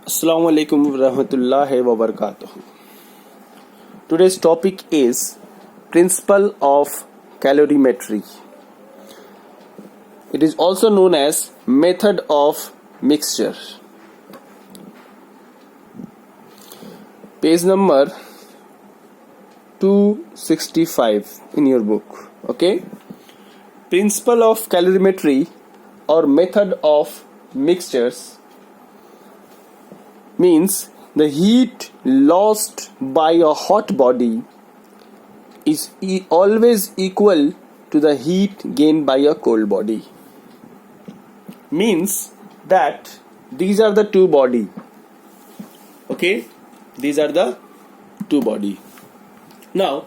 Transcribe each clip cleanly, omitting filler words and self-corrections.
Assalamu alaikum warahmatullahi wabarakatuh. Today's topic is principle of calorimetry. It is also known as method of mixture. Page number 265 in your book. Okay? Principle of calorimetry or method of mixtures means the heat lost by a hot body is always equal to the heat gained by a cold body. Means that these are the two body. Okay, these are the two body. Now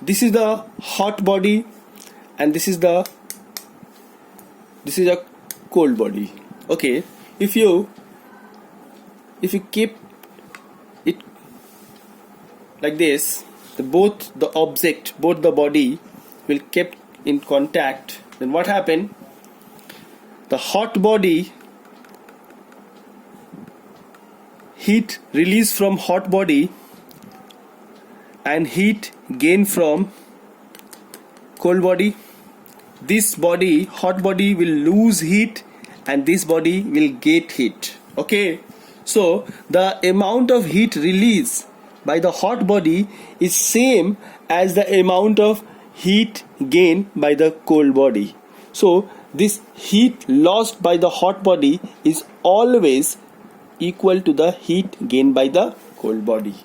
this is the hot body and this is a cold body. Okay, if you keep it like this, both the body will kept in contact, then what happen? The hot body, heat release from hot body and heat gain from cold body. This body, hot body, will lose heat and this body will get heat. Okay, so the amount of heat released by the hot body is same as the amount of heat gained by the cold body. So this heat lost by the hot body is always equal to the heat gained by the cold body.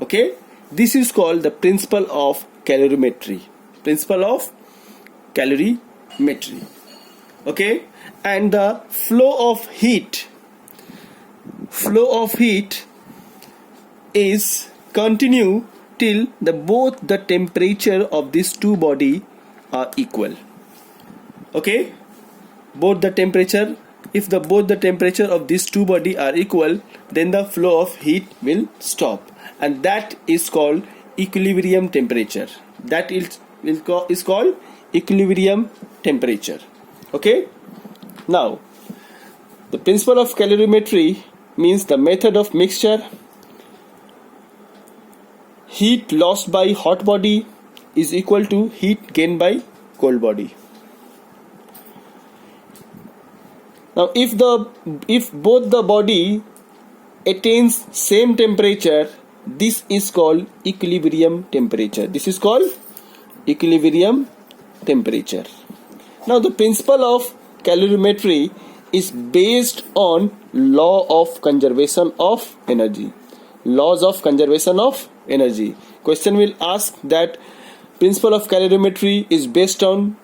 Okay, this is called the principle of calorimetry. Principle of calorimetry. Okay, and the flow of heat is continue till both the temperature of these two body are equal. Okay, both the temperature, if both the temperature of these two body are equal, then the flow of heat will stop, and that is called equilibrium temperature. That is called equilibrium temperature. Okay, now the principle of calorimetry means the method of mixture. Heat lost by hot body is equal to heat gained by cold body. Now if both the body attains same temperature, this is called equilibrium temperature. This is called equilibrium temperature. Now the principle of calorimetry is based on law of conservation of energy. Laws of conservation of energy. Question will ask that principle of calorimetry is based on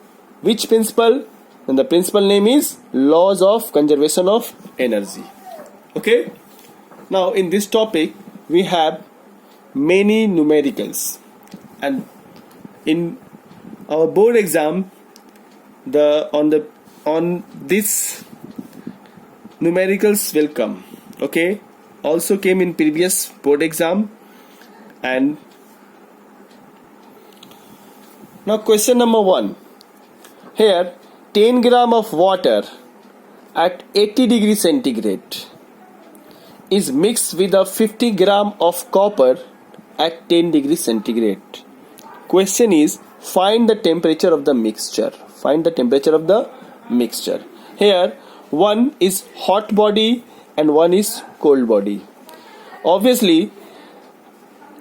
which principle? And the principle name is laws of conservation of energy. Okay. Now in this topic we have many numericals, and in our board exam on this numericals will come. Okay, also came in previous board exam. And now question number 1. Here 10 gram of water at 80 degrees centigrade is mixed with a 50 gram of copper at 10 degrees centigrade. Question is, find the temperature of the mixture. Find the temperature of the mixture. Here one is hot body and one is cold body. Obviously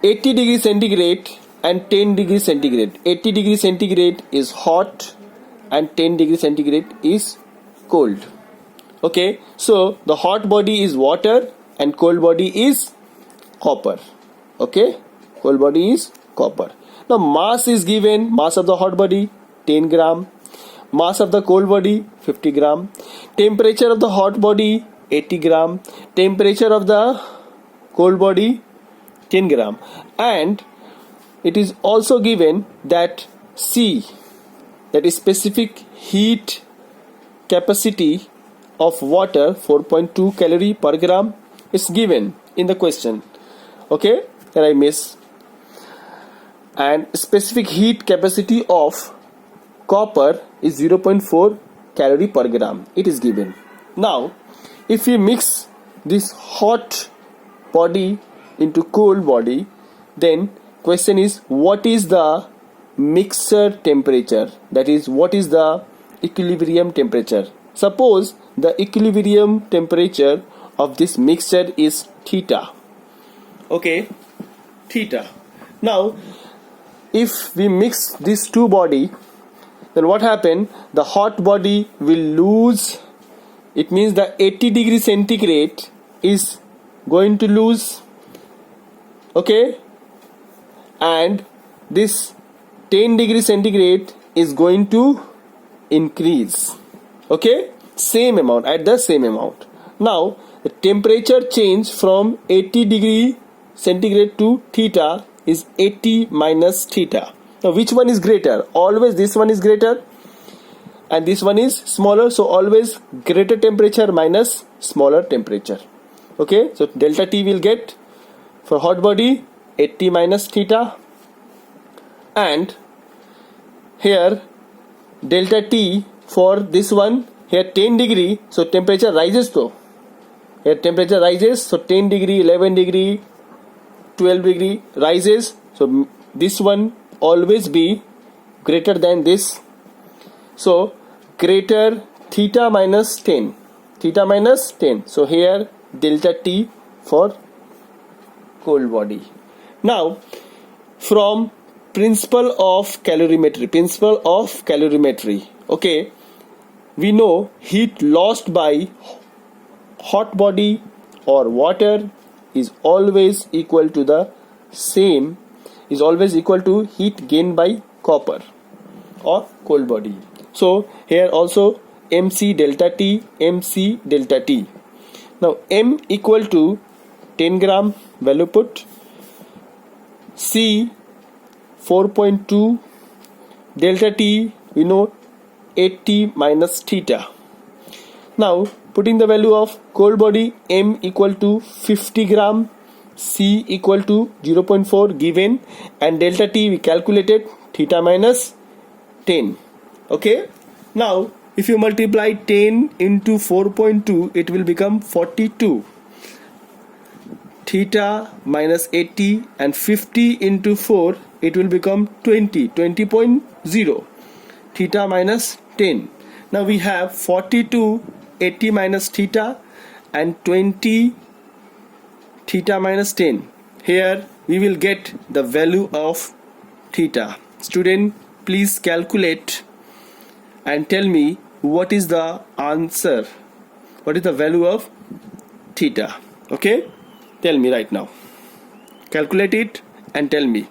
80 degrees centigrade and 10 degrees centigrade. 80 degrees centigrade is hot and 10 degrees centigrade is cold. Okay, so the hot body is water and cold body is copper. Okay, cold body is copper. Now mass is given. Mass of the hot body 10 gram. Mass of the cold body 50 gram. Temperature of the hot body 80 gram. Temperature of the cold body 10 gram. And it is also given that C, that is specific heat capacity of water, 4.2 calorie per gram, is given in the question. Okay, here I miss. And specific heat capacity of copper is 0.4 calorie per gram. It is given. Now if we mix this hot body into cold body, then question is what is the mixture temperature, that is what is the equilibrium temperature. Suppose the equilibrium temperature of this mixture is theta. Okay, theta. Now if we mix these two body, then what happen, the hot body will lose, it means the 80 degree centigrade is going to lose, okay, and this 10 degree centigrade is going to increase, okay, same amount, at the same amount. Now the temperature change from 80 degree centigrade to theta is 80 minus theta. Now which one is greater? Always this one is greater and this one is smaller, so always greater temperature minus smaller temperature. Okay, so delta T will get for hot body 80 minus theta, and here delta T for this one, here 10 degree, so temperature rises though. Here temperature rises, so 10 degree, 11 degree, 12 degree rises, so this one always be greater than this, so greater theta minus 10, theta minus 10, so here delta T for cold body. Now from principle of calorimetry, okay, we know heat lost by hot body or water is always equal to the same, is always equal to heat gained by copper or cold body. So here also MC delta T, MC delta T. Now M equal to 10 gram value put, C 4.2, delta T we know 80 minus theta. Now putting the value of cold body, M equal to 50 gram, C equal to 0.4 given, and delta T we calculated theta minus 10. Okay, now if you multiply 10 into 4.2, it will become 42. Theta minus 80 and 50 into 4, it will become 20.0. Theta minus 10. Now we have 42, 80 minus theta and 20 theta minus 10. Here we will get the value of theta. Student, please calculate and tell me what is the answer, what is the value of theta. Okay, tell me right now, calculate it and tell me.